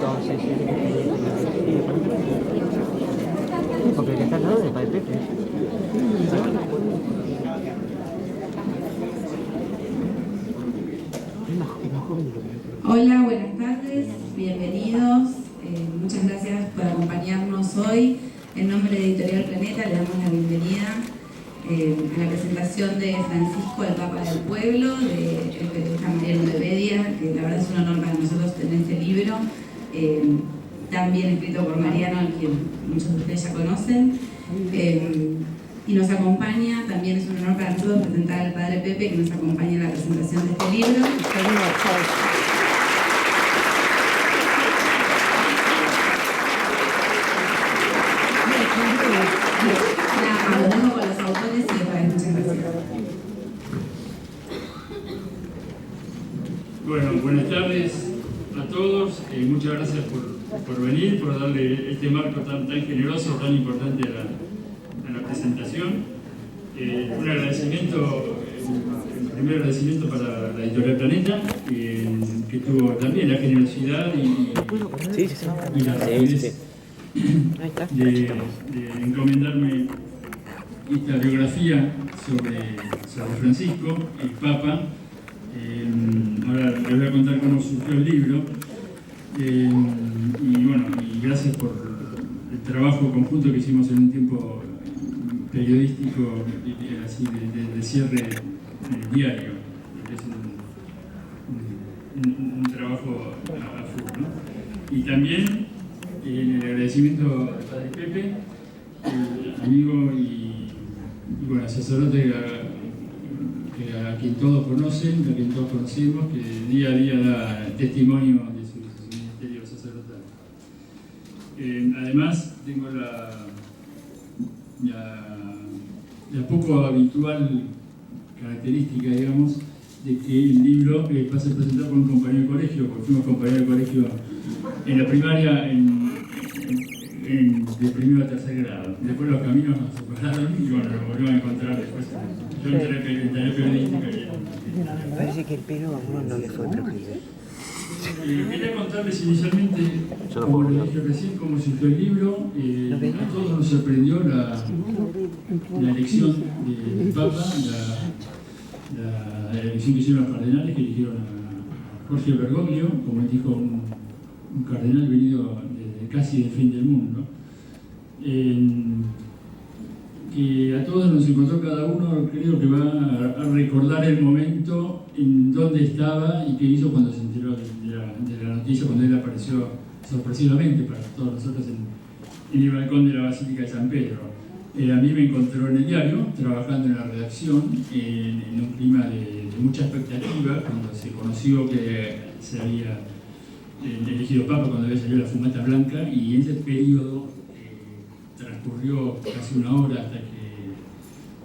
Sí, sí. Porque el que está al lado de Padre Pepe. Hola, buenas tardes, bienvenidos. Muchas gracias por acompañarnos hoy. En nombre de Editorial Planeta le damos la bienvenida a la presentación de Francisco, el Papa del Pueblo, del periodista Mariano de Bedia, que la verdad es un honor para nosotros tener este libro, también escrito por Mariano, al quien muchos de ustedes ya conocen. Y nos acompaña, también es un honor para nosotros presentar al Padre Pepe, que nos acompaña en la presentación de este libro. Nada, lo dejo con los autores y otra vez muchas gracias. Bueno, buenas tardes a todos. Muchas gracias por venir, por darle este marco tan generoso, tan importante a la presentación. Un agradecimiento, el primer agradecimiento para la Editorial Planeta, que tuvo también la generosidad y la rapidez de encomendarme esta biografía sobre Francisco, el Papa. Ahora les voy a contar cómo surgió el libro. Y bueno, y gracias por el trabajo conjunto que hicimos en un tiempo periodístico así de cierre diario. Es un trabajo a full, ¿no? Y también el agradecimiento al Padre Pepe, amigo y bueno, sacerdote a quien todos conocen, a quien todos conocemos, que día a día da testimonio de su ministerio sacerdotal. Además, tengo la poco habitual característica, digamos, de que el libro va a ser presentado por un compañero de colegio, porque fuimos compañeros de colegio en la primaria, de primero a tercer grado. Después los caminos nos separaron y bueno, nos volvimos a encontrar después. Yo entré periodística y parece que el pelo a uno no le fue preferido. quería contarles inicialmente, como les dije recién, cómo surgió el libro. A todos nos sorprendió la elección del Papa, la elección que hicieron los cardenales, que eligieron a Jorge Bergoglio, como él dijo, un cardenal venido casi del fin del mundo. Que a todos nos encontró cada uno, creo que va a recordar el momento en donde estaba y qué hizo cuando se enteró de la noticia, cuando él apareció sorpresivamente para todos nosotros en el balcón de la Basílica de San Pedro. A mí me encontró en el diario, trabajando en la redacción, en un clima de mucha expectativa, cuando se conoció que se había elegido Papa, cuando había salido la fumata blanca, y en ese periodo transcurrió casi una hora hasta que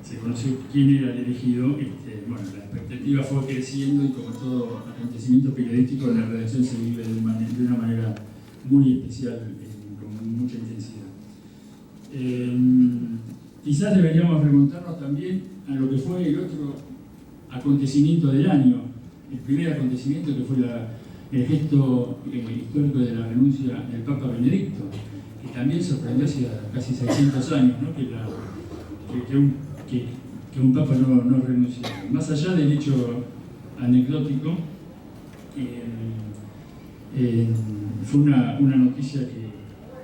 se conoció quién era el elegido. Bueno, la expectativa fue creciendo y como todo acontecimiento periodístico, la redacción se vive de una manera muy especial, con mucha intensidad. Quizás deberíamos remontarnos también a lo que fue el otro acontecimiento del año, el primer acontecimiento que fue el gesto histórico de la renuncia del Papa Benedicto, que también sorprendió hace casi 600 años, ¿no? que un Papa no renunciara. Más allá del hecho anecdótico, fue una noticia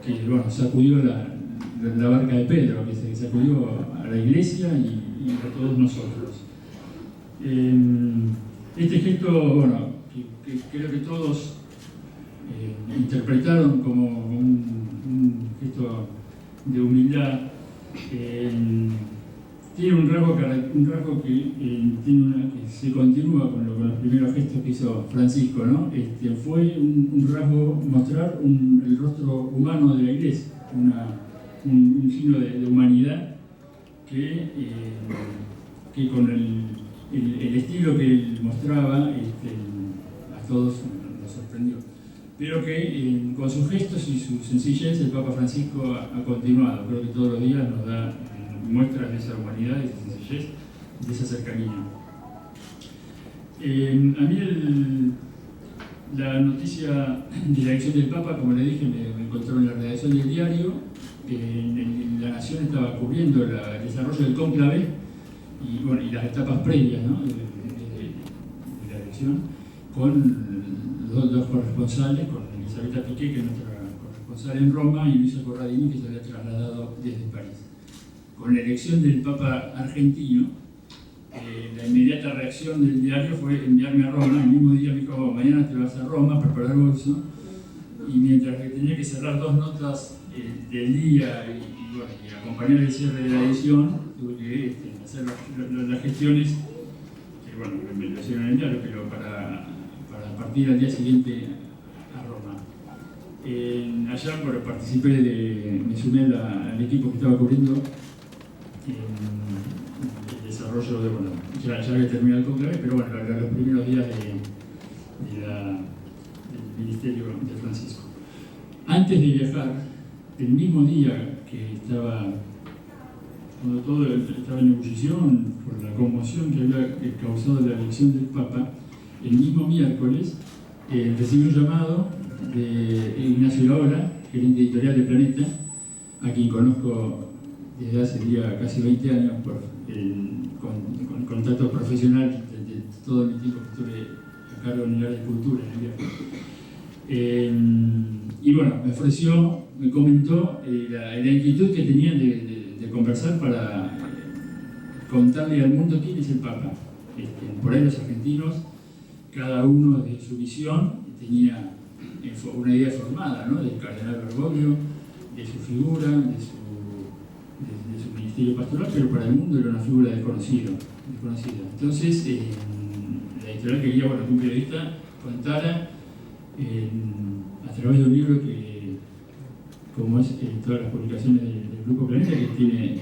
que bueno, sacudió la barca de Pedro, que se sacudió a la Iglesia y a todos nosotros. Este gesto, bueno, que creo que todos interpretaron como un gesto de humildad, tiene un rasgo que se continúa con los primeros gestos que hizo Francisco, ¿no? Fue un rasgo mostrar el rostro humano de la Iglesia, un signo de humanidad que con el estilo que él mostraba a todos nos sorprendió. Pero que con sus gestos y su sencillez el Papa Francisco ha continuado. Creo que todos los días nos da muestras de esa humanidad, de esa sencillez, de esa cercanía. A mí La noticia de la elección del Papa, como le dije, me encontró en la redacción del diario. La Nación estaba cubriendo el desarrollo del cónclave y, bueno, y las etapas previas, ¿no?, de la elección, con dos corresponsales, con Elisabetta Piqué, que es nuestra corresponsal en Roma, y Luisa Corradini, que se había trasladado desde París. Con la elección del Papa argentino, la inmediata reacción del diario fue enviarme a Roma. El mismo día me dijo: mañana te vas a Roma, preparar el bolso. Y mientras que tenía que cerrar 2 notas del día y acompañar el cierre de la edición, tuve que hacer las gestiones, que bueno, me lo hicieron en el diario, pero para partir al día siguiente a Roma. Allá, bueno, me sumé al equipo que estaba cubriendo el desarrollo de, bueno, ya había terminado el conclave, pero bueno, los primeros días del ministerio de Francisco. Antes de viajar, el mismo día que cuando todo estaba en ebullición por la conmoción que había causado la elección del Papa, el mismo miércoles recibí un llamado de Ignacio Iraola, gerente editorial de Planeta, a quien conozco desde hace casi 20 años con contacto profesional de todo mi tiempo que estuve a cargo en el área de cultura en el viaje. Y bueno, me comentó la inquietud que tenían de conversar para contarle al mundo quién es el Papa. Por ahí los argentinos, cada uno de su visión, tenía una idea formada, ¿no?, del cardenal Bergoglio, de su figura, de su ministerio pastoral, pero para el mundo era una figura desconocida. Entonces, la editorial quería, bueno, que un periodista contara a través de un libro que, como es todas las publicaciones del Grupo Planeta, que tiene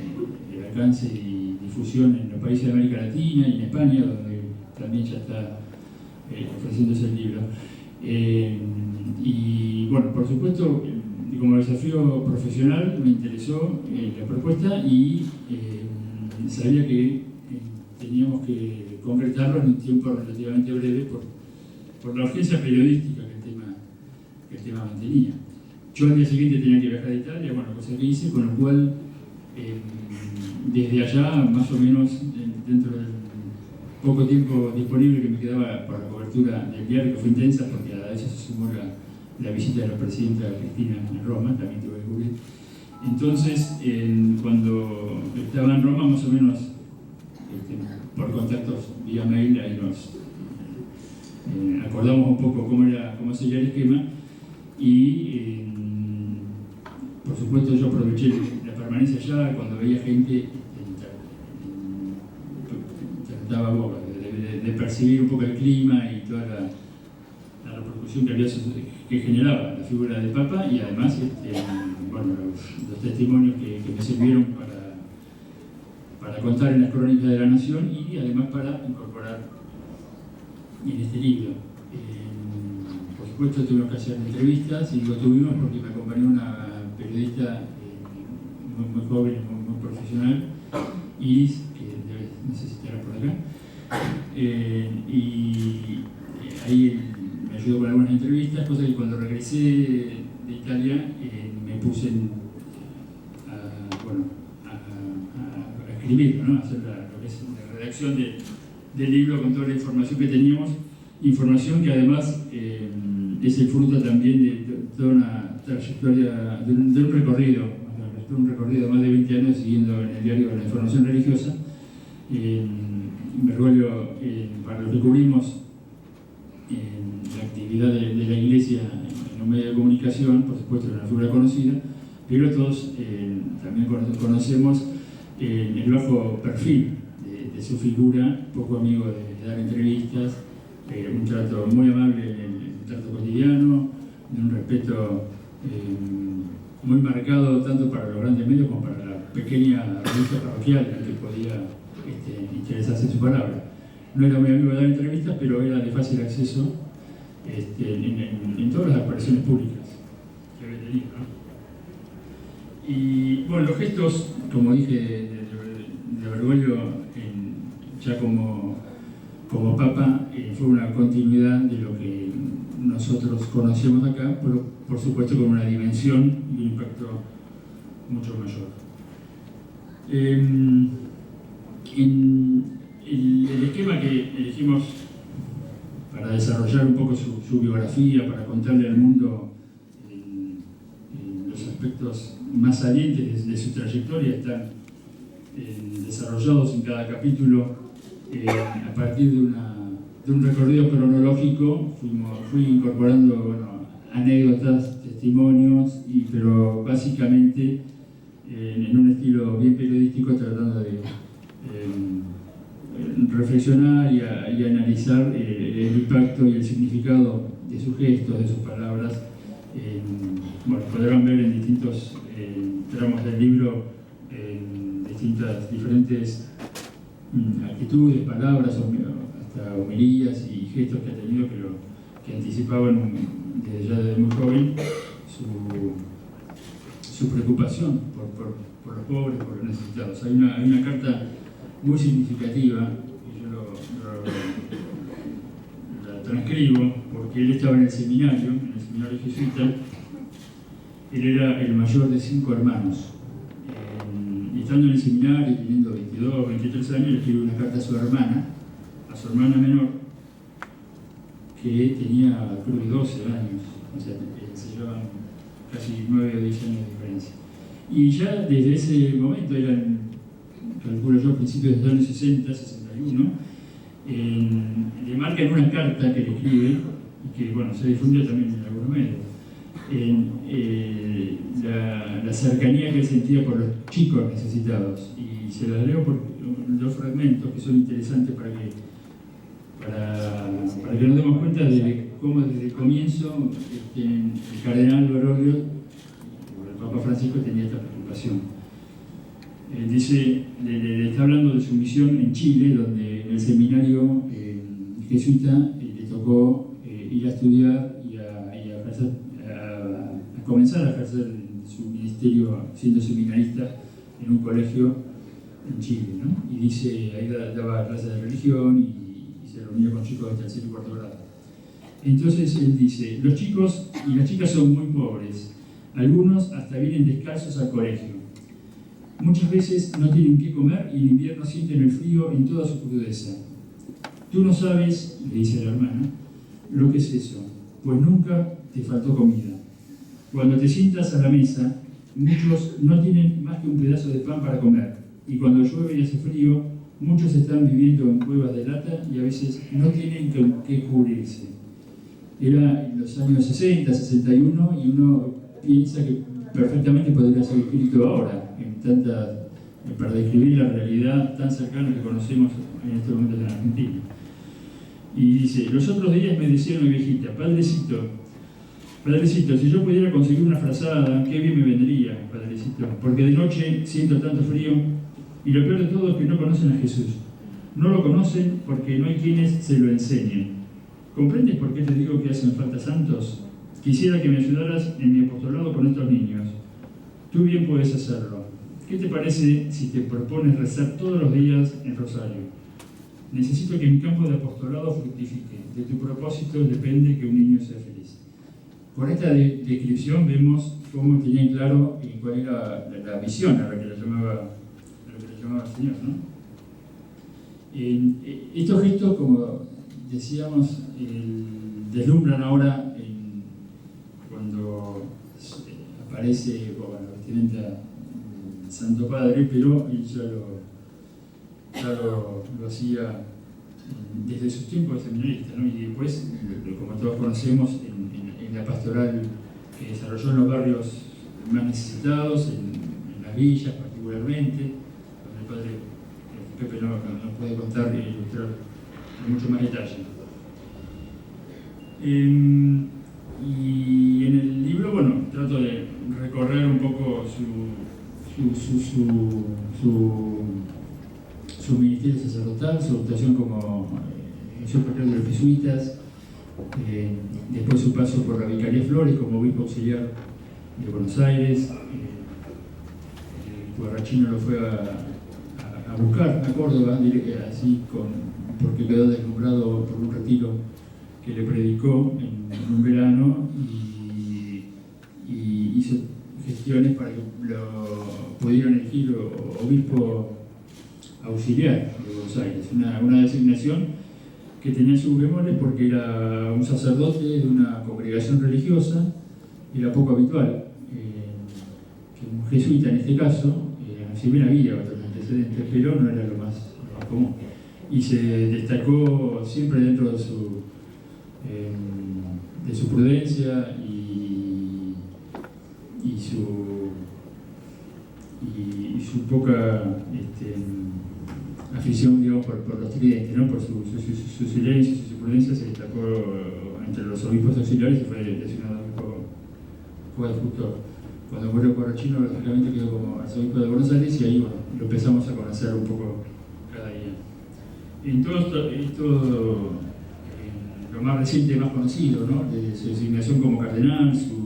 alcance y difusión en los países de América Latina y en España, donde también ya está ofreciéndose el libro. Y bueno, por supuesto, como desafío profesional me interesó la propuesta y sabía que teníamos que concretarlo en un tiempo relativamente breve por la urgencia periodística que el tema mantenía. Yo al día siguiente tenía que viajar a Italia, bueno, cosa que hice, con lo cual desde allá, más o menos dentro del poco tiempo disponible que me quedaba para la cobertura del diario, que fue intensa porque a eso se sumó la visita de la presidenta Cristina en Roma, también tuve que cubrir. Entonces, cuando estaba en Roma, más o menos por contactos vía mail, ahí nos acordamos un poco cómo sería el esquema y por supuesto yo aproveché la permanencia allá cuando veía gente, trataba de percibir un poco el clima y toda la repercusión que generaba la figura del Papa y además bueno, los testimonios que me sirvieron para contar en las crónicas de la Nación y además para incorporar en este libro. Por supuesto tuvimos que hacer entrevistas y lo tuvimos porque me acompañó una periodista muy joven, muy profesional, Iris, que no sé si estará por acá, y ahí me ayudó con algunas entrevistas, cosa que cuando regresé de Italia me puse a escribir, ¿no?, a hacer lo que es la redacción del libro con toda la información que teníamos, información que además es el fruto también de toda una trayectoria, de un recorrido de más de 20 años siguiendo en el diario la información religiosa. Bergoglio, para lo que cubrimos la actividad de la Iglesia en un medio de comunicación, por supuesto era una figura conocida, pero todos también conocemos el bajo perfil de su figura, poco amigo de dar entrevistas, un trato muy amable en el trato cotidiano, de un respeto muy marcado tanto para los grandes medios como para la pequeña revista parroquial que podía interesarse en su palabra. No era muy amigo de dar entrevistas, pero era de fácil acceso en todas las apariciones públicas que había tenido, ¿no? Y bueno, los gestos, como dije, de Bergoglio ya como Papa, fue una continuidad de lo que nosotros conocemos acá, pero por supuesto con una dimensión y un impacto mucho mayor. En el esquema que elegimos para desarrollar un poco su biografía, para contarle al mundo los aspectos más salientes de su trayectoria, están desarrollados en cada capítulo a partir de un recorrido cronológico. Fui incorporando anécdotas, testimonios, pero básicamente en un estilo bien periodístico, tratando de reflexionar y analizar el impacto y el significado de sus gestos, de sus palabras. Podrán ver en distintos tramos del libro diferentes actitudes, palabras, hasta homilías y gestos que ha tenido que anticipaban desde muy joven su preocupación por los pobres, por los necesitados. Hay una carta muy significativa, y yo la transcribo, porque él estaba en el seminario jesuita. Él era el mayor de 5 hermanos. Y estando en el seminario, teniendo 22, 23 años, le escribió una carta a su hermana menor, que tenía, creo que 12 años, o sea, se llevaban casi 9 o 10 años de diferencia. Y ya desde ese momento, eran, calculo yo, principios de los años 60, 61, le marcan una carta que le escribe, y que se difundió también en algunos medios, la cercanía que él sentía por los chicos necesitados. Y se las leo por dos fragmentos que son interesantes para que nos demos cuenta de cómo desde el comienzo el cardenal Baroglio, el Papa Francisco, tenía esta preocupación. Dice, le está hablando de su misión en Chile, donde en el seminario jesuita le tocó ir a estudiar y a comenzar a ejercer su ministerio siendo seminarista en un colegio en Chile, ¿no? Y dice, ahí daba clases de religión y se reunía con chicos de tercer y cuarto grado. Entonces él dice, los chicos y las chicas son muy pobres, algunos hasta vienen descalzos al colegio. Muchas veces no tienen qué comer y en invierno sienten el frío en toda su crudeza. Tú no sabes, le dice a la hermana, lo que es eso, pues nunca te faltó comida. Cuando te sientas a la mesa, muchos no tienen más que un pedazo de pan para comer, y cuando llueve y hace frío, muchos están viviendo en cuevas de lata y a veces no tienen con qué cubrirse. Era en los años 60, 61, y uno piensa que perfectamente podría ser escrito ahora, para describir la realidad tan cercana que conocemos en estos momentos en Argentina. Y dice, los otros días me decía una viejita, Padrecito, si yo pudiera conseguir una frazada, qué bien me vendría, Padrecito, porque de noche siento tanto frío, y lo peor de todo es que no conocen a Jesús. No lo conocen porque no hay quienes se lo enseñen. ¿Comprendes por qué te digo que hacen falta santos? Quisiera que me ayudaras en mi apostolado con estos niños. Tú bien puedes hacerlo. ¿Qué te parece si te propones rezar todos los días en rosario? Necesito que mi campo de apostolado fructifique. De tu propósito depende que un niño sea feliz. Por esta descripción vemos cómo tenían claro cuál era la visión a la que le llamaba el Señor, ¿no? Estos gestos, como decíamos, deslumbran ahora cuando aparece la vestimenta del Santo Padre, pero él ya lo hacía desde sus tiempos de seminarista, ¿no? Y después, como todos conocemos, en la pastoral que desarrolló en los barrios más necesitados, en las villas particularmente, donde el padre Pepe no puede contar e ilustrar en mucho más detalle. Y en el libro, trato de recorrer un poco su ministerio sacerdotal, su actuación como superior de los jesuitas, después su paso por la Vicaría Flores como obispo auxiliar de Buenos Aires. Guarrachino lo fue a buscar a Córdoba, así porque quedó deslumbrado por un retiro que le predicó en un verano y hizo gestiones para que lo pudieran elegir obispo auxiliar de Buenos Aires, una designación que tenía sus bemoles porque era un sacerdote de una congregación religiosa, era poco habitual, que un jesuita en este caso, si bien había otros antecedentes, pero no era lo más común, y se destacó siempre dentro de su prudencia y su poca afición, digamos, por los tridentes, ¿no? Por su silencio y su prudencia. Se destacó entre los obispos auxiliares y fue designado obispo adjutor. Cuando murió Corrochino, lógicamente quedó como arzobispo de Buenos Aires y ahí, bueno, lo empezamos a conocer un poco cada día. En todo esto lo más reciente, más conocido, ¿no? De su designación como cardenal, su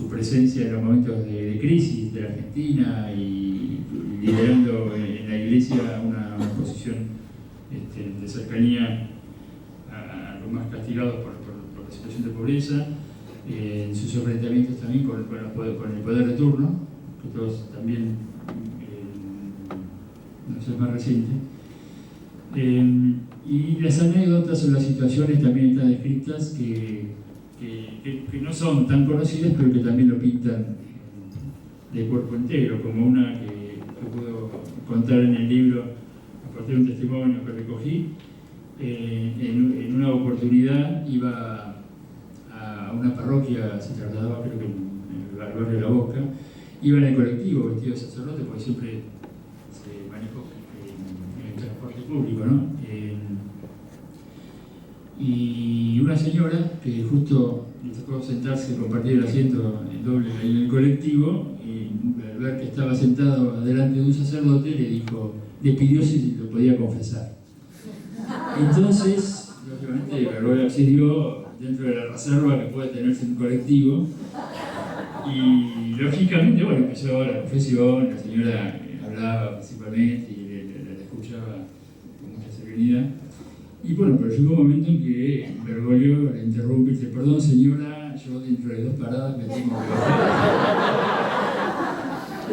presencia en los momentos de crisis de la Argentina y liderando en la Iglesia una posición de cercanía a los más castigados por la situación de pobreza, en sus enfrentamientos también con el poder de turno, que todos también no es más reciente. Y las anécdotas o las situaciones también están descritas que no son tan conocidas, pero que también lo pintan de cuerpo entero, como una que puedo contar en el libro a partir de un testimonio que recogí. En una oportunidad iba a una parroquia, se trasladaba creo que en el barrio de La Boca, iba en el colectivo vestido de sacerdote, porque siempre se manejó en el transporte público, ¿no? Y una señora que justo le tocó sentarse, compartir el asiento el doble en el colectivo, y al ver que estaba sentado delante de un sacerdote le pidió si lo podía confesar. Entonces, lógicamente, Gargoyle accedió dentro de la reserva que puede tenerse en un colectivo, y lógicamente, bueno, empezó la confesión, la señora hablaba principalmente y la escuchaba con mucha serenidad. Y bueno, pero llegó un momento en que Bergoglio le interrumpe y dice: perdón señora, yo dentro de 2 paradas me tengo que bajar.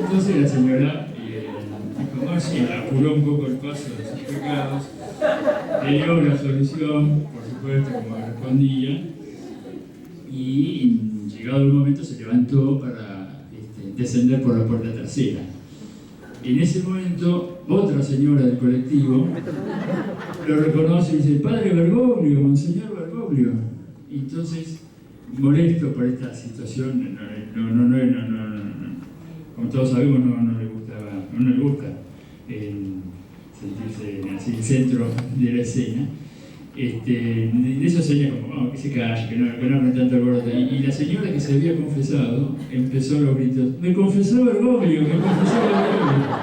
Entonces la señora dijo: sí, apuró un poco el paso de sus pecados, le dio una solución, por supuesto, como respondía, y llegado el momento se levantó para descender por la puerta trasera. En ese momento, otra señora del colectivo lo reconoce y dice: padre Bergoglio, monseñor Bergoglio. Y entonces, molesto por esta situación, como todos sabemos, no le gusta sentirse así el centro de la escena. De eso señala como: que se calle, que no hagan tanto alboroto. Y la señora que se había confesado empezó los gritos: me confesó Bergoglio, me confesó Bergoglio.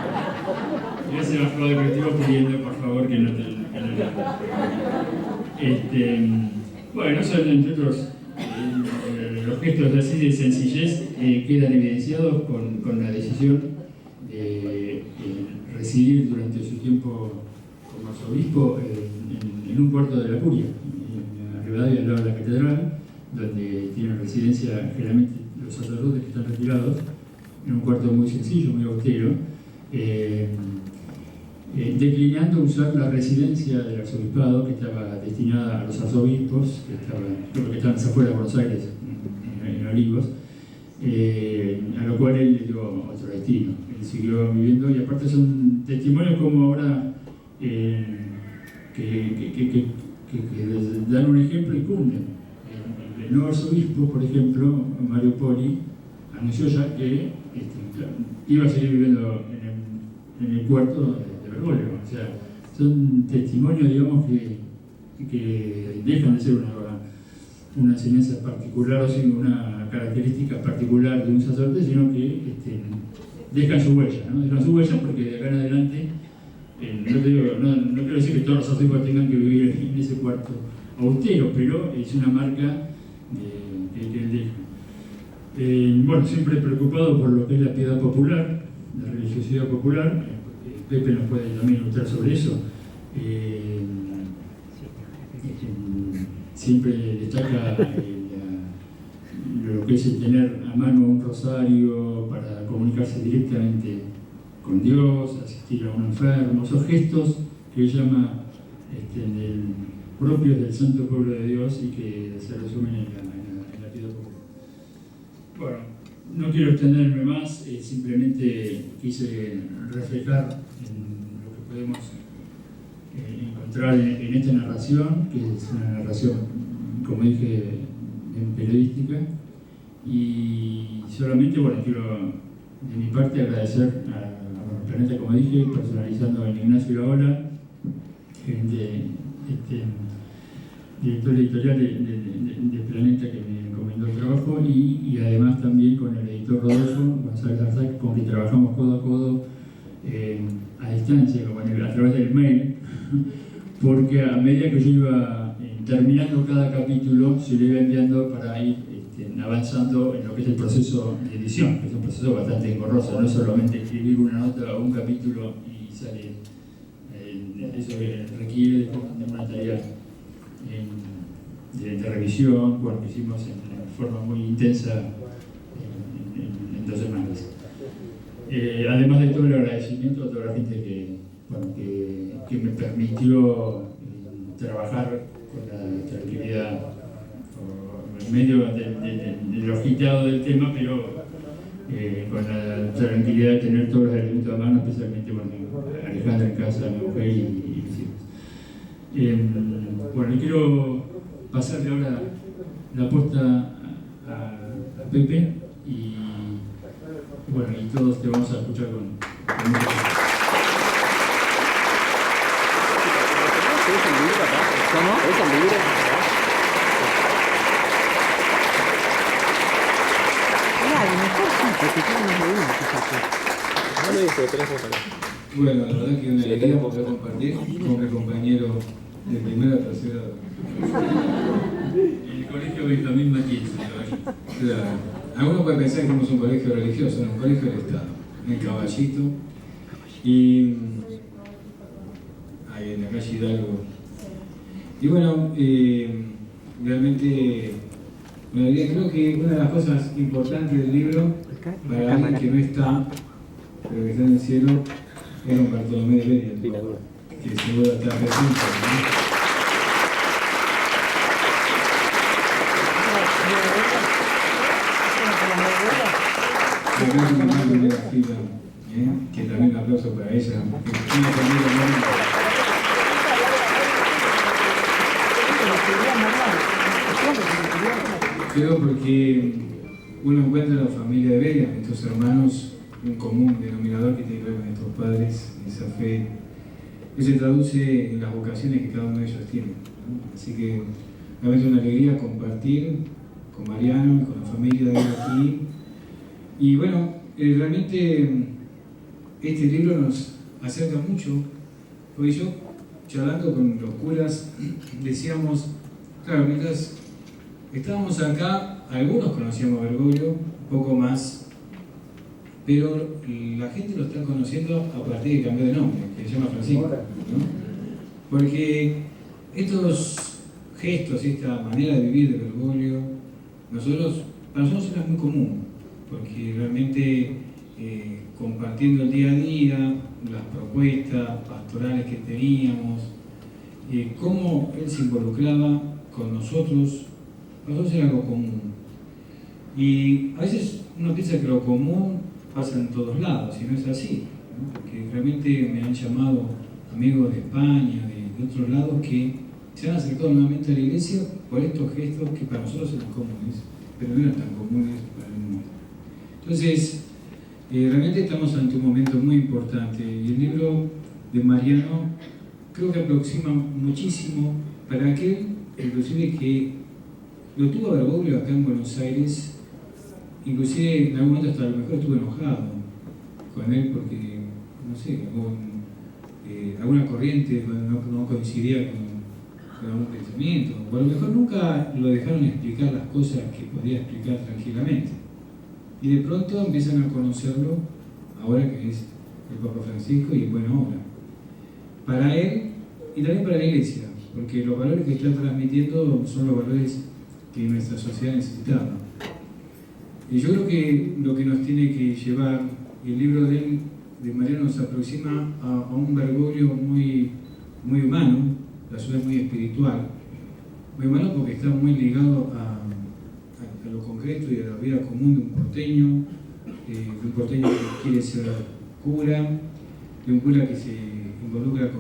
Y ese bajó del colectivo pidiendo por favor que no te... Bueno, son entre otros los gestos así de sencillez quedan evidenciados con la decisión de residir durante su tiempo como arzobispo en un cuarto de la curia, en Rivadavia, al lado de la catedral, donde tienen residencia generalmente los sacerdotes que están retirados, en un cuarto muy sencillo, muy austero, declinando usar la residencia del arzobispado, que estaba destinada a los arzobispos, que estaban afuera de Buenos Aires, en Olivos, a lo cual él le dio otro destino. Él siguió viviendo, y aparte son testimonios como ahora que dan un ejemplo y cumplen. El nuevo arzobispo, por ejemplo, Mario Poli, anunció ya que iba a seguir viviendo en el puerto de Bergoglio. O sea, son testimonios, digamos, que dejan de ser una enseñanza particular o sin una característica particular de un sacerdote, sino que dejan su huella, ¿no? Dejan su huella porque de acá en adelante, no quiero decir que todos los sacerdotes tengan que vivir en ese cuarto austero, pero es una marca que él deja. Bueno, siempre preocupado por lo que es la piedad popular, la religiosidad popular. Pepe nos puede también ilustrar sobre eso. siempre destaca lo que es el tener a mano un rosario para comunicarse directamente con Dios, asistir a un enfermo, esos gestos que él llama propios del santo pueblo de Dios y que se resumen en la vida pública. Bueno, no quiero extenderme más, simplemente quise reflejar en lo que podemos encontrar en esta narración, que es una narración, como dije, periodística, y solamente, bueno, quiero de mi parte agradecer a Planeta, como dije, personalizando en Ignacio Iraola, director editorial de Planeta, que me encomendó el trabajo, y además también con el editor Rodolfo González Arzac, con quien trabajamos codo a codo a distancia, a través del mail, porque a medida que yo iba terminando cada capítulo, se lo iba enviando para ir avanzando en lo que es el proceso de edición, que es un proceso bastante engorroso, no solamente escribir una nota o un capítulo y salir. Eso requiere de una tarea de revisión, bueno, que hicimos en forma muy intensa en 2 semanas. Además de todo el agradecimiento a toda la gente que me permitió trabajar con la tranquilidad, en medio del agitado del tema, pero con la tranquilidad de tener todos los elementos a mano, especialmente Alejandra en casa, mi mujer y mis hijos. Bueno, quiero pasarle ahora la posta a Pepe y bueno, y todos te vamos a escuchar con mucha atención. Bueno, la verdad que una alegría poder compartir con mi compañero de primera a tercera. El colegio Benjamín Matías. Claro. Algunos pueden pensar que somos un colegio religioso, no, un colegio del Estado, en Caballito. Y ahí en la calle Hidalgo. Y bueno, realmente creo que una de las cosas importantes del libro, para alguien que no está, pero que está en el cielo, es don Bartolomé de Beria, que seguro está presente, ¿no? Acá en la primera fila, que también un aplauso para ella, que tiene familia. Creo porque uno encuentra en la familia de Beria, estos hermanos, un común denominador que tiene que ver con estos padres, esa fe que se traduce en las vocaciones que cada uno de ellos tiene, ¿no? Así que realmente una alegría compartir con Mariano y con la familia de él aquí. Y bueno, realmente este libro nos acerca mucho, porque yo, charlando con los curas, decíamos, claro, mientras estábamos acá, algunos conocíamos a Bergoglio, un poco más, pero la gente lo está conociendo a partir de que cambió de nombre, que se llama Francisco, ¿no? Porque estos gestos, esta manera de vivir de Bergoglio, para nosotros era muy común, porque realmente compartiendo el día a día, las propuestas pastorales que teníamos, cómo él se involucraba con nosotros era algo común. Y a veces uno piensa que lo común pasa en todos lados, y no es así, ¿no? Porque realmente me han llamado amigos de España, de otros lados, que se han acercado nuevamente a la iglesia por estos gestos que para nosotros eran comunes, pero no eran tan comunes para el mundo. Entonces, realmente estamos ante un momento muy importante, y el libro de Mariano creo que aproxima muchísimo para aquel, inclusive que lo tuvo a Bergoglio acá en Buenos Aires, inclusive en algún momento hasta a lo mejor estuve enojado con él porque, no sé, alguna corriente no coincidía con algún pensamiento, o a lo mejor nunca lo dejaron explicar las cosas que podía explicar tranquilamente. Y de pronto empiezan a conocerlo, ahora que es el Papa Francisco, y buena obra. Para él, y también para la iglesia, porque los valores que está transmitiendo son los valores que nuestra sociedad necesitaba. Y yo creo que lo que nos tiene que llevar, el libro de Mariano nos aproxima a un Bergoglio muy humano, la ciudad es muy espiritual, muy humano porque está muy ligado a lo concreto y a la vida común de un porteño que quiere ser cura, de un cura que se involucra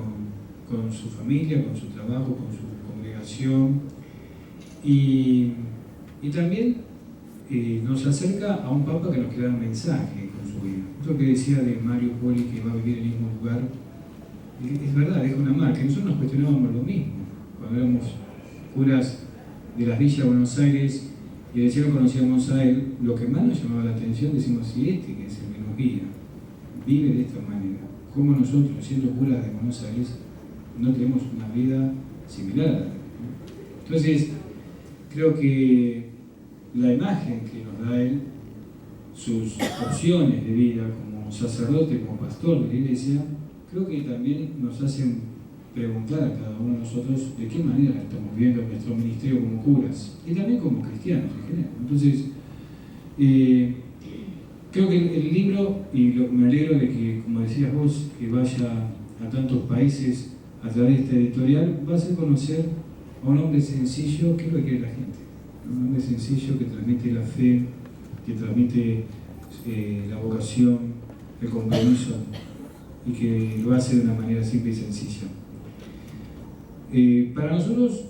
con su familia, con su trabajo, con su congregación, y también nos acerca a un Papa que nos quiere dar un mensaje con su vida. Esto que decía de Mario Poli, que va a vivir en el mismo lugar, es verdad, deja una marca. Nosotros nos cuestionábamos lo mismo cuando éramos curas de las villas de Buenos Aires y recién lo conocíamos a él. Lo que más nos llamaba la atención, decimos, si este que es el que nos guía vive de esta manera, ¿cómo nosotros, siendo curas de Buenos Aires, no tenemos una vida similar a la de él? Entonces, creo que la imagen que nos da él, sus opciones de vida como sacerdote, como pastor de la iglesia, creo que también nos hacen preguntar a cada uno de nosotros de qué manera estamos viendo nuestro ministerio como curas y también como cristianos en general. Entonces, creo que el libro, y me alegro de que, como decías vos, que vaya a tantos países a través de esta editorial, va a hacer conocer a un hombre sencillo, que es lo que quiere la gente. Un hombre sencillo que transmite la fe, que transmite la vocación, el compromiso, y que lo hace de una manera simple y sencilla. Para nosotros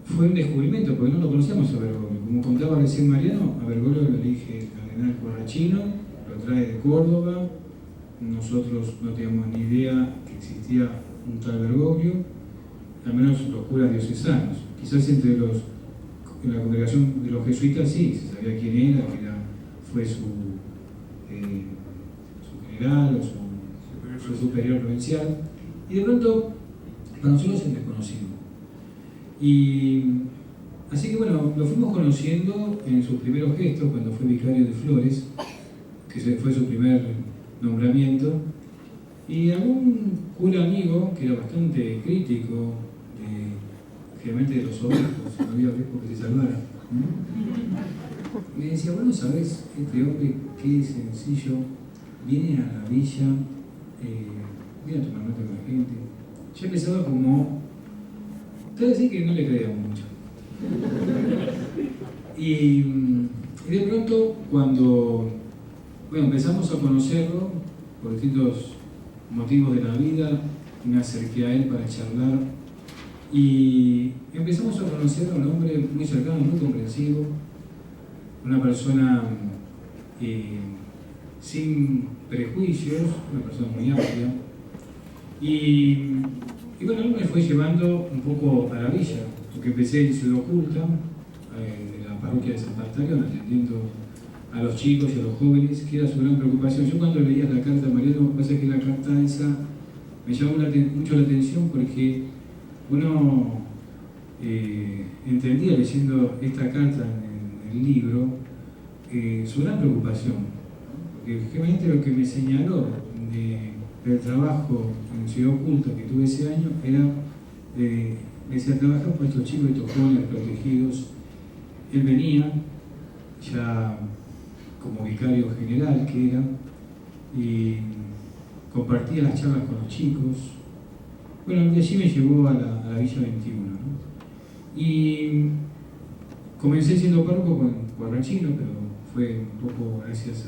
fue un descubrimiento, porque no lo conocíamos a Bergoglio. Como contaba recién Mariano, a Bergoglio lo elige el cardenal Corrachino, lo trae de Córdoba. Nosotros no teníamos ni idea que existía un tal Bergoglio, al menos los curas diocesanos. Quizás en la congregación de los jesuitas sí, se sabía quién era, fue su general o su superior provincial, y de pronto para nosotros es desconocido. Y así que bueno, lo fuimos conociendo en sus primeros gestos, cuando fue vicario de Flores, que fue su primer nombramiento, y algún cura amigo que era bastante crítico, generalmente de los obispos, no había obispos que se salvara, me decía, bueno, ¿sabés? Este hombre, qué sencillo, viene a la villa, viene a tomar nota con la gente. Yo empezaba como, te voy a decir que no le creía mucho. Y de pronto, cuando empezamos a conocerlo, por distintos motivos de la vida, me acerqué a él para charlar y empezamos a conocer a un hombre muy cercano, muy comprensivo, una persona sin prejuicios, una persona muy amplia. Y bueno, él me fue llevando un poco a la villa, porque empecé en Ciudad Oculta, de la parroquia de San Pantaleón, atendiendo a los chicos y a los jóvenes, que era su gran preocupación. Yo cuando leía la carta a Mariano, lo que pasa es que la carta esa me llamó mucho la atención porque uno entendía leyendo esta carta en el libro su gran preocupación, porque generalmente lo que me señaló del trabajo en Ciudad Oculta que tuve ese año era, me decía, trabajar con estos chicos, estos jóvenes protegidos. Él venía ya como vicario general que era y compartía las charlas con los chicos. Bueno, de allí me llevó a la Villa 21, ¿no? Y comencé siendo párroco con Corrachino, pero fue un poco gracias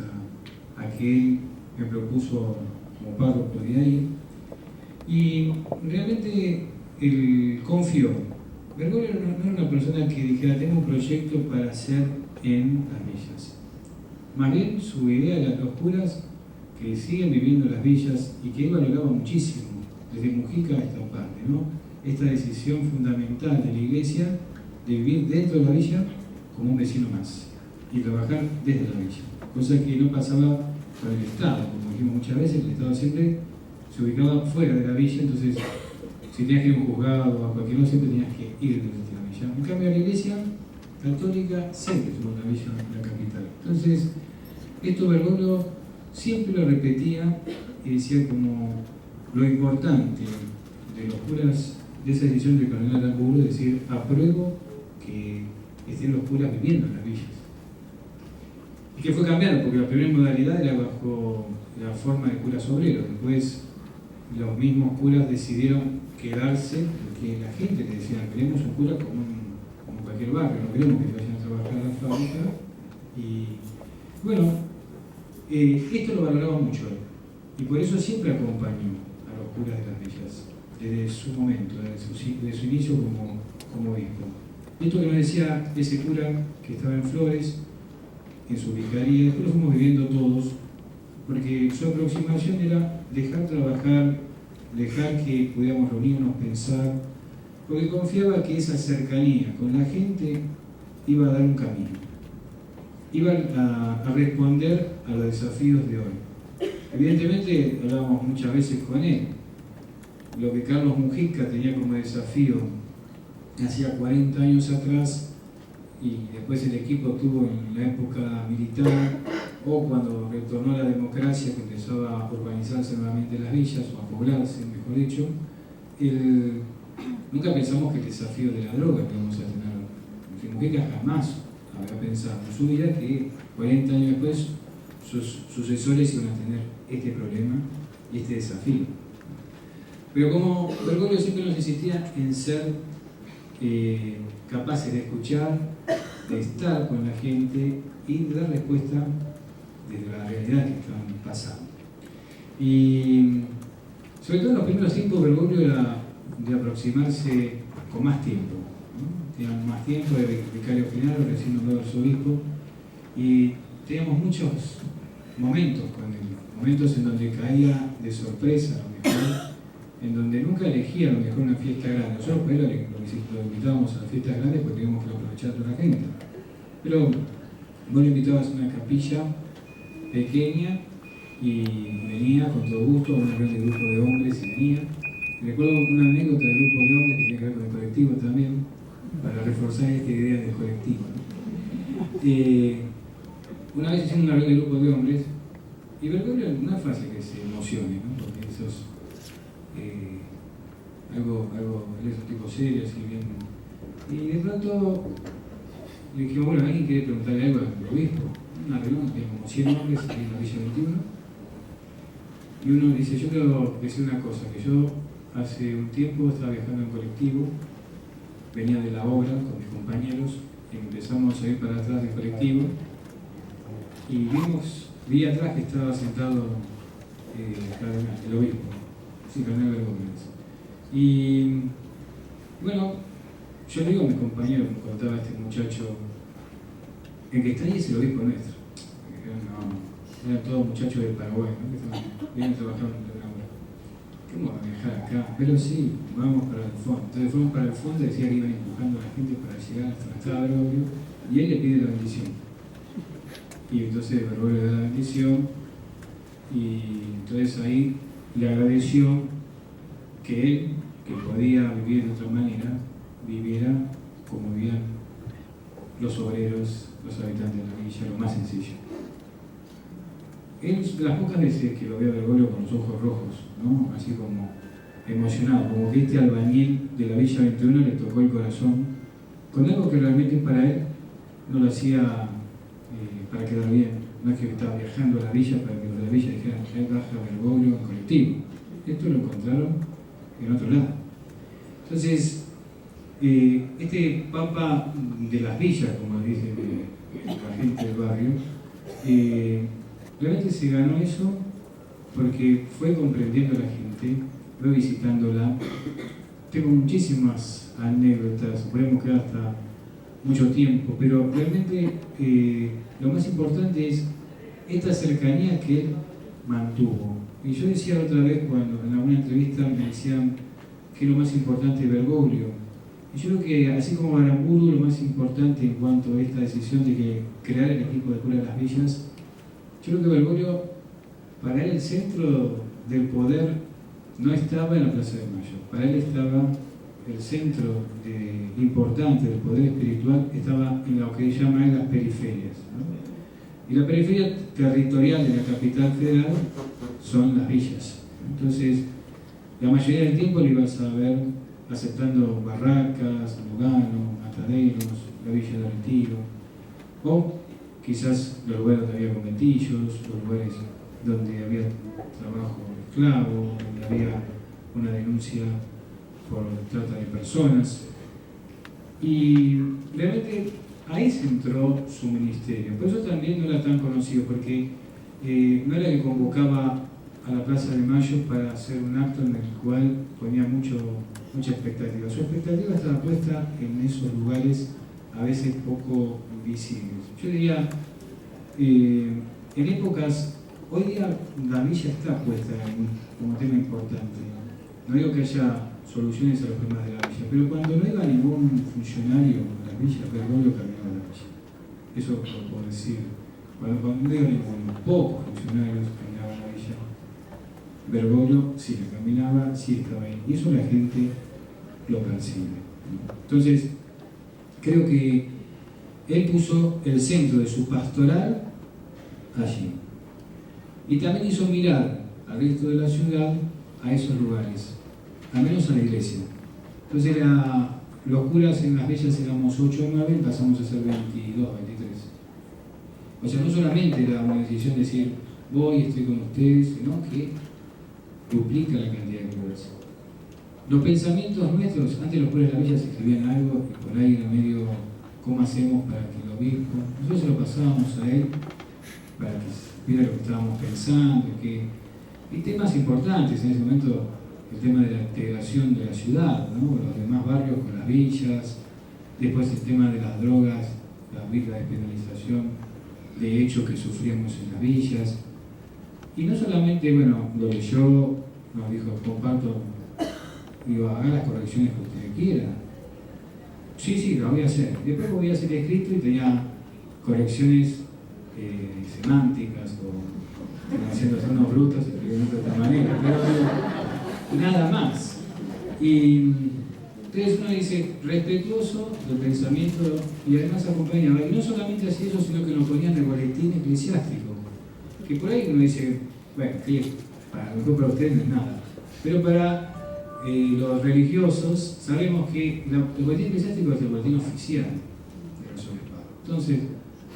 a que él me propuso como párroco de ahí. Y realmente él confió. Bergoglio no era una persona que dijera, tengo un proyecto para hacer en las villas. Más bien su idea era los curas que siguen viviendo en las villas y que él valoraba muchísimo, desde Mujica a esta parte, ¿no? Esta decisión fundamental de la iglesia de vivir dentro de la villa como un vecino más y trabajar desde la villa, cosa que no pasaba con el Estado, como dijimos muchas veces. El Estado siempre se ubicaba fuera de la villa, entonces si tenías que ir a un juzgado o a cualquier lado, siempre tenías que ir desde la villa. En cambio, la iglesia católica siempre estuvo en la villa, en la capital. Entonces, esto Bergoglio siempre lo repetía y decía como lo importante de los curas, de esa decisión del cardenal Aramburu, de decir, apruebo que estén los curas viviendo en las villas. Y que fue cambiando, porque la primera modalidad era bajo la forma de curas obreros. Después los mismos curas decidieron quedarse, porque la gente le decía, queremos un cura como cualquier barrio, no queremos que vayan a trabajar a la fábrica. Y bueno, esto lo valoraba mucho él. Y por eso siempre acompañó a los curas de las villas, desde su momento, desde su inicio como obispo. Esto que nos decía ese cura que estaba en Flores, en su vicaría, después lo fuimos viviendo todos, porque su aproximación era dejar trabajar, dejar que pudiéramos reunirnos, pensar, porque confiaba que esa cercanía con la gente iba a dar un camino, iba a responder a los desafíos de hoy. Evidentemente, hablábamos muchas veces con él, lo que Carlos Mujica tenía como desafío hacía 40 años atrás, y después el equipo tuvo en la época militar, o cuando retornó a la democracia, que empezaba a urbanizarse nuevamente las villas, o a poblarse, mejor dicho, nunca pensamos que el desafío de la droga que íbamos a tener. Mujica jamás había pensado en su vida que 40 años después sus sucesores iban a tener este problema y este desafío. Pero como Bergoglio siempre nos insistía en ser capaces de escuchar, de estar con la gente y de dar respuesta desde la realidad que estaban pasando. Y sobre todo en los primeros tiempos, Bergoglio era de aproximarse con más tiempo, ¿no? Teníamos más tiempo de vicario general, recién nombrado arzobispo, y teníamos muchos momentos con él, momentos en donde caía de sorpresa a lo mejor, en donde nunca elegía a lo mejor una fiesta grande. Nosotros por él lo invitábamos a las fiestas grandes porque teníamos que aprovechar a toda la gente. Pero vos lo invitabas a una capilla pequeña y venía con todo gusto, a una reunión de grupo de hombres y venía. Y recuerdo una anécdota del grupo de hombres que tiene que ver con el colectivo también, para reforzar esta idea del colectivo. Una vez hicimos una reunión de grupo de hombres y Bergoglio no es fácil que se emocione, ¿no? Porque eso es él es un tipo serio, así bien. Y de pronto le dijimos, bueno, ¿alguien quiere preguntarle algo al obispo? Una reunión, que como 100 hombres aquí en la Villa 21. Y uno dice, yo quiero decir una cosa, que yo hace un tiempo estaba viajando en colectivo, venía de la obra con mis compañeros, y empezamos a ir para atrás del colectivo, y vi atrás que estaba sentado el obispo, sí, cardenal Bergoglio. Y bueno, yo le digo a mis compañeros, me contaba este muchacho, el que está ahí es el obispo nuestro. Eran todos muchachos de Paraguay, ¿no? Que vienen trabajando en la obra. ¿Cómo van a viajar acá? Pero sí, vamos para el fondo. Entonces fuimos para el fondo, decía que iban empujando a la gente para llegar hasta la entrada de Bergoglio, y él le pide la bendición. Y entonces Bergoglio le da la bendición, y entonces ahí le agradeció que él, que podía vivir de otra manera, viviera como vivían los obreros, los habitantes de la villa, lo más sencillo. Él, las pocas veces que lo ve a Bergoglio con los ojos rojos, ¿no? Así como emocionado, como que este albañil de la Villa 21 le tocó el corazón, con algo que realmente para él no lo hacía para quedar bien. No es que estaba viajando a la villa para que los de la villa dijeran, él baja Bergoglio en colectivo. Esto lo encontraron en otro lado. Entonces, este papa de las villas, como dice la gente del barrio, realmente se ganó eso porque fue comprendiendo a la gente, fue visitándola. Tengo muchísimas anécdotas, podemos quedar hasta mucho tiempo, pero realmente lo más importante es esta cercanía que él mantuvo. Y yo decía otra vez, cuando en alguna entrevista me decían que es lo más importante de Bergoglio. Y yo creo que, así como Aramburu, lo más importante en cuanto a esta decisión de crear el equipo de cura de las villas, yo creo que Bergoglio, para él el centro del poder no estaba en la Plaza de Mayo. Para él estaba el centro importante del poder espiritual, estaba en lo que llama las periferias, ¿no? Y la periferia territorial de la capital federal son las villas. Entonces, La mayoría del tiempo lo ibas a ver aceptando Barracas, Lugano, Mataderos, la Villa de Retiro, o quizás los lugares donde había conventillos, los lugares donde había trabajo esclavo, donde había una denuncia por trata de personas. Y realmente ahí se entró su ministerio. Por eso también no era tan conocido, porque no era que convocaba a la Plaza de Mayo para hacer un acto en el cual ponía mucha expectativa. Su expectativa estaba puesta en esos lugares a veces poco visibles. Yo diría, en épocas, hoy día la villa está puesta como tema importante. No digo que haya soluciones a los problemas de la villa, pero cuando no iba ningún funcionario a la villa, Bergoglio caminaba la villa. Eso lo puedo decir. Cuando no iba ningún, pocos funcionarios caminaban la villa, Bergoglio sí la caminaba, sí estaba ahí. Y eso la gente lo percibe. Entonces, creo que él puso el centro de su pastoral allí. Y también hizo mirar al resto de la ciudad a esos lugares, al menos a la iglesia. Entonces los curas en las villas éramos 8 o 9, pasamos a ser 22, 23. O sea, no solamente era una decisión de decir, voy, estoy con ustedes, sino que duplica la cantidad de curas. Los pensamientos nuestros, antes los curas de la villa se escribían algo y por ahí era medio, ¿cómo hacemos para que el obispo? Nosotros se lo pasábamos a él para que viera lo que estábamos pensando, y temas importantes en ese momento, el tema de la integración de la ciudad, ¿no? Los demás barrios con las villas, después el tema de las drogas, la despenalización de hechos que sufríamos en las villas. Y no solamente, bueno, lo leyó, nos dijo, comparto, digo, haga las correcciones que usted quiera. Sí, lo voy a hacer. Después voy a hacer escrito y tenía correcciones semánticas o haciendo unos brutos, escribiendo de otra manera, pero nada más. Y entonces uno dice, respetuoso del pensamiento y además acompañaba. Y no solamente hacía eso, sino que nos ponían el boletín eclesiástico. Que por ahí uno dice, bueno, que para para ustedes no es nada. Pero para los religiosos sabemos que el boletín eclesiástico es el boletín oficial de los obispados. Entonces,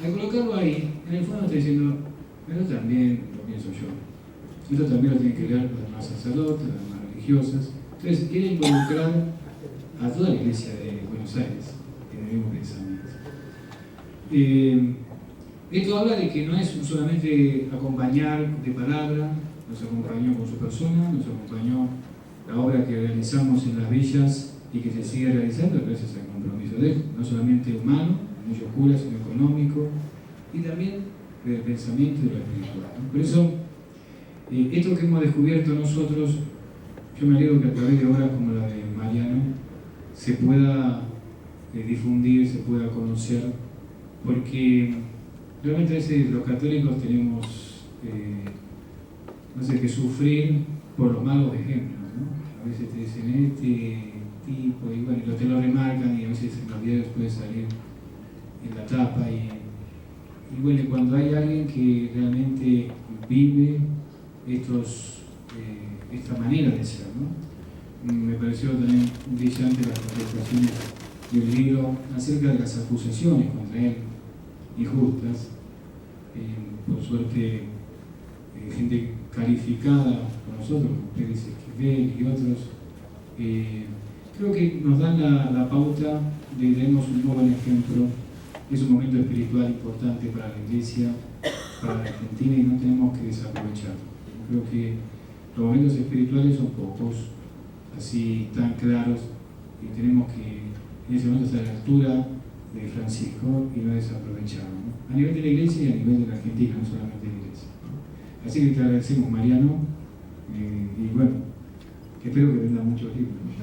al colocarlo ahí, en el fondo está diciendo, esto también lo pienso yo. Esto también lo tienen que leer los demás sacerdotes, las demás religiosas. Entonces, quiere involucrar a toda la iglesia de Buenos Aires en el mismo pensamiento. Esto habla de que no es solamente acompañar de palabra, nos acompañó con su persona, nos acompañó la obra que realizamos en las villas y que se sigue realizando gracias al compromiso de él, no solamente humano, muchos curas, sino económico, y también del pensamiento y de lo espiritual. Por eso, esto que hemos descubierto nosotros, yo me alegro que a través de obras como la de Mariano se pueda difundir, se pueda conocer, porque realmente a veces los católicos tenemos que sufrir por los malos ejemplos, ¿no? A veces te dicen este tipo, y bueno, te lo remarcan, y a veces en los diarios puede salir en la tapa, y bueno, cuando hay alguien que realmente vive esta manera de ser, ¿no? Me pareció también brillante las contestaciones del libro acerca de las acusaciones contra él, injustas. Por suerte, gente calificada por nosotros, como Pérez Esquivel y otros, creo que nos dan la pauta de darnos un muy buen ejemplo. Es un momento espiritual importante para la Iglesia, para la Argentina, y no tenemos que desaprovecharlo. Creo que los momentos espirituales son pocos, así tan claros, y tenemos que en ese momento estar a la altura de Francisco y no desaprovecharlo, ¿no? A nivel de la Iglesia y a nivel de la Argentina, no solamente de la Iglesia, ¿no? Así que te agradecemos, Mariano, y bueno, espero que vendan muchos libros, ¿no?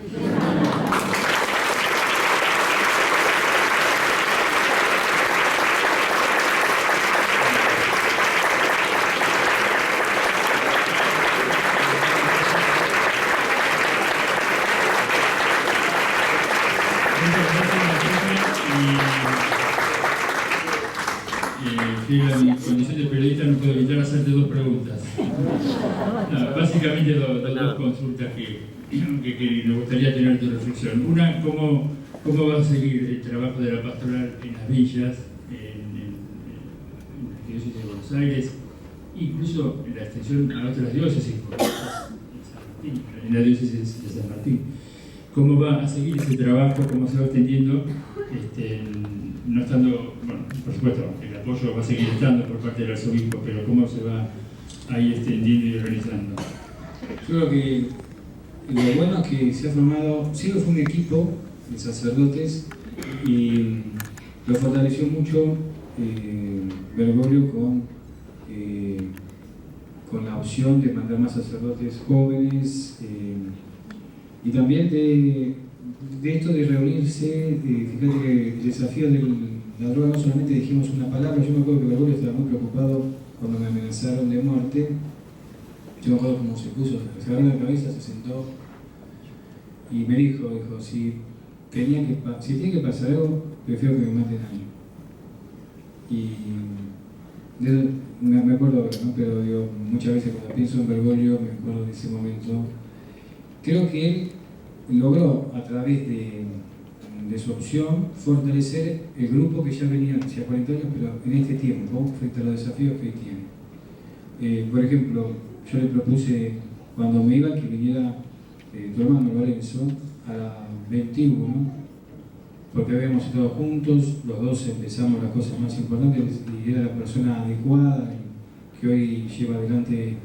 en mi condición de periodista no puedo evitar hacerte dos preguntas. No, básicamente dos consultas que me gustaría tener tu reflexión. Una, ¿cómo va a seguir el trabajo de la pastoral en las villas, en la diócesis de Buenos Aires, incluso en la extensión a otras diócesis, como en la diócesis de San Martín? ¿Cómo va a seguir ese trabajo? ¿Cómo se va extendiendo? No estando, bueno, por supuesto, el apoyo va a seguir estando por parte del arzobispo, pero ¿cómo se va a ir extendiendo y organizando? Yo creo que lo bueno es que se ha formado, siempre fue un equipo de sacerdotes y lo fortaleció mucho Bergoglio con la opción de mandar más sacerdotes jóvenes y también de esto de reunirse. Fíjate que el desafío de la droga no solamente dijimos una palabra. Yo me acuerdo que Bergoglio estaba muy preocupado cuando me amenazaron de muerte. Yo me acuerdo cómo se puso, se agarró la cabeza, se sentó y me dijo, si tiene que pasar algo, prefiero que me maten a mí. Y me acuerdo ahora, ¿no? Pero digo, muchas veces cuando pienso en Bergoglio me acuerdo de ese momento. Creo que él logró, a través de su opción, fortalecer el grupo que ya venía hace 40 años, pero en este tiempo, frente a los desafíos que tiene. Por ejemplo, yo le propuse, cuando me iba, que viniera tu hermano Lorenzo a las 21, porque habíamos estado juntos, los dos empezamos las cosas más importantes y era la persona adecuada, que hoy lleva adelante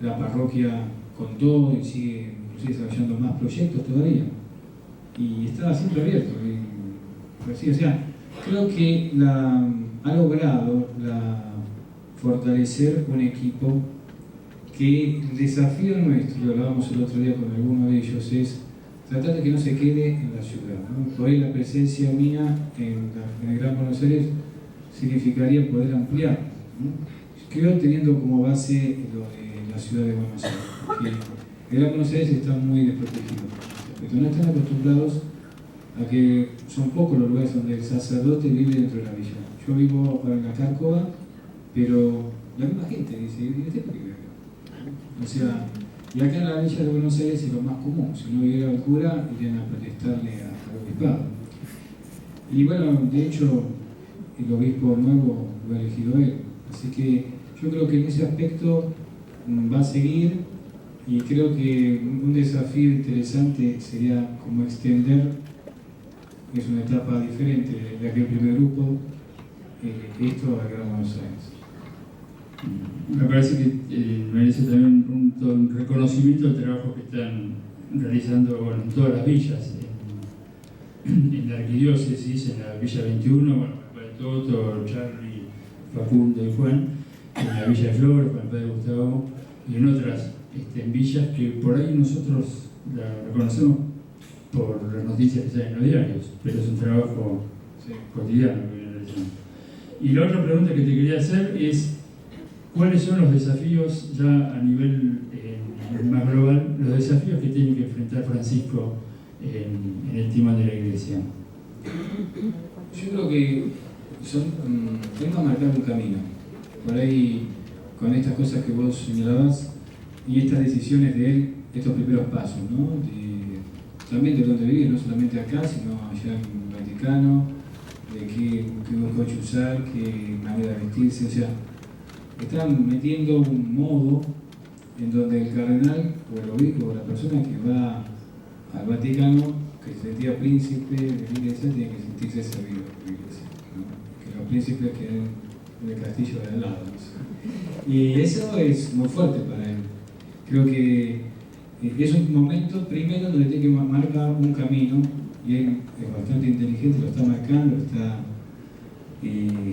la parroquia con todo y sigue desarrollando más proyectos todavía. Y estaba siempre abierto. O sea, creo que ha logrado fortalecer un equipo que el desafío nuestro, lo hablábamos el otro día con alguno de ellos, es tratar de que no se quede en la ciudad, ¿no? Por ahí la presencia mía en el Gran Buenos Aires significaría poder ampliar, ¿no? Creo teniendo como base lo de la ciudad de Buenos Aires, porque el Gran Buenos Aires está muy desprotegido, porque no están acostumbrados a que son pocos los lugares donde el sacerdote vive dentro de la villa. Yo vivo ahora en la Cárcova, pero la misma gente dice, ¿y este por qué vive acá? O sea, y acá en la villa de Buenos Aires es lo más común. Si no viviera el cura, irían a protestarle al obispado. Y bueno, de hecho, el obispo nuevo lo ha elegido él. Así que yo creo que en ese aspecto va a seguir, y creo que un desafío interesante sería como extender, es una etapa diferente de aquel primer grupo, esto al Gran Buenos Aires. Me parece que merece también un reconocimiento al trabajo que están realizando en todas las villas, en la arquidiócesis, en la Villa 21, bueno, el padre Toto, Charlie, Facundo y Juan, en la Villa de Flores, con el padre Gustavo, y en otras villas que por ahí nosotros la reconocemos por las noticias que salen en los diarios, pero es un trabajo cotidiano que viene realizando. Y la otra pregunta que te quería hacer es, ¿cuáles son los desafíos ya a nivel más global, los desafíos que tiene que enfrentar Francisco en el timón de la Iglesia? Yo creo que tenemos que marcar un camino. Por ahí, con estas cosas que vos señalabas y estas decisiones de él, estos primeros pasos, ¿no? También de dónde vivir, no solamente acá, sino allá en el Vaticano, de qué coche usar, qué manera de vestirse, o sea, están metiendo un modo en donde el cardenal o el obispo o la persona que va al Vaticano, que se sentía príncipe de la iglesia, tiene que sentirse servido por la iglesia, ¿no? Que los príncipes queden en el castillo de al lado, ¿no? Y eso es muy fuerte para él. Creo que es un momento primero donde tiene que marcar un camino, y él es bastante inteligente, lo está marcando, lo está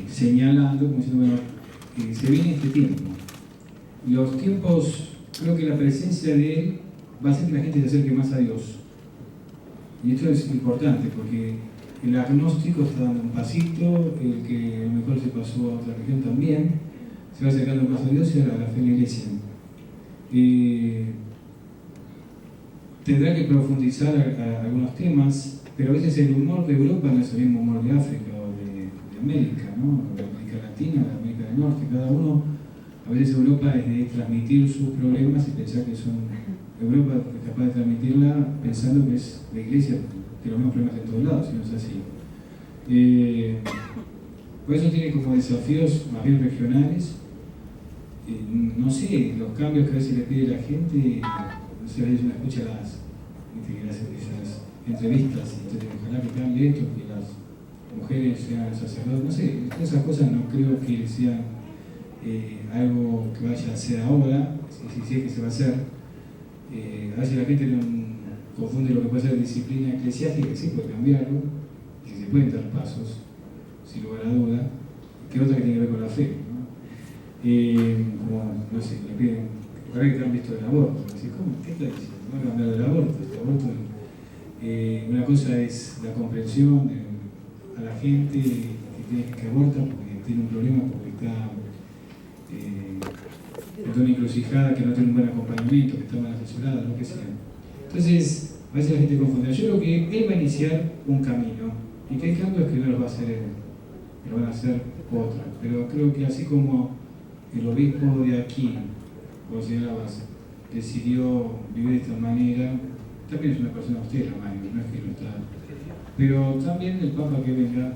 señalando, como diciendo, bueno, se viene este tiempo. Los tiempos, creo que la presencia de él va a hacer que la gente se acerque más a Dios. Y esto es importante porque el agnóstico está dando un pasito, el que a lo mejor se pasó a otra región también, se va acercando más a Dios y a la fe en la iglesia. Tendrá que profundizar algunos temas, pero a veces el humor de Europa no es el mismo humor de África o de América, ¿no? O de América Latina. Latina, de América del Norte. Cada uno, a veces Europa es de transmitir sus problemas y pensar que son... Europa es capaz de transmitirla pensando que es la Iglesia, que los mismos problemas en todos lados, si no es así. Por eso tiene como desafíos más bien regionales. No sé, los cambios que a veces le pide la gente, no sé, a veces uno escucha esas entrevistas y entonces, ojalá que cambie esto, que las mujeres sean sacerdotes, no sé, esas cosas no creo que sean algo que vaya a ser ahora, si es que se va a hacer. A veces la gente confunde lo que puede ser disciplina eclesiástica, que sí puede cambiarlo, que se pueden dar pasos, sin lugar a duda, que otra que tiene que ver con la fe, ¿no? Como, no sé, le piden, para que han visto el aborto, ¿cómo? ¿Qué está diciendo? No va a cambiar del aborto, una cosa es la comprensión a la gente que aborta porque tiene un problema, porque está en una encrucijada, que no tiene un buen acompañamiento, que está mal asesorada, lo que sea. Entonces, a veces la gente confunde. Yo creo que él va a iniciar un camino y que el cambio es que no lo va a hacer él, que lo van a hacer otra. Pero creo que así como el obispo de aquí, José de la Base, decidió vivir de esta manera, también es una persona austera, Mario, no es que no está. Pero también el Papa que venga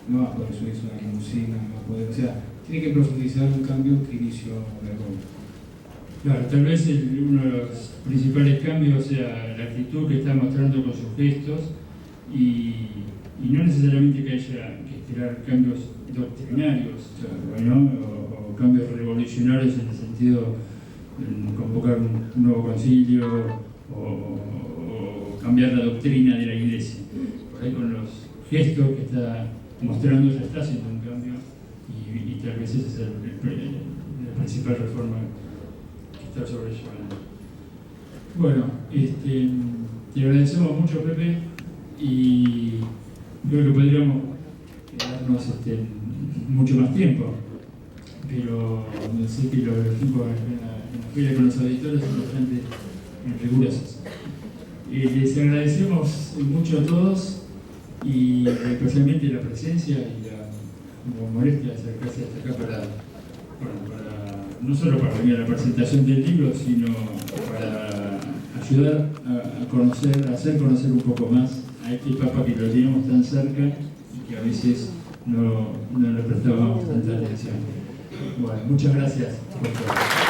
no va a poder subirse una limusina, no va a poder, o sea, tiene que profundizar un cambio que inició Bergoglio. Claro, tal vez uno de los principales cambios sea la actitud que está mostrando con sus gestos y no necesariamente que haya que esperar cambios doctrinarios, ¿no? o cambios revolucionarios en el sentido de convocar un nuevo concilio o cambiar la doctrina de la Iglesia. Por ahí con los gestos que está mostrando ya está haciendo un cambio y tal vez esa es la principal reforma que está sobrellevando. Bueno, te agradecemos mucho, Pepe, y creo que podríamos quedarnos mucho más tiempo, pero sé que los tiempos en la feria con los auditores son bastante rigurosos. Les agradecemos mucho a todos y especialmente la presencia y la molestia de acercarse hasta acá para no solo para venir a la presentación del libro, sino para ayudar a conocer, a hacer conocer un poco más a este Papa que lo teníamos tan cerca y que a veces no le prestábamos tanta atención. Bueno, muchas gracias por todo.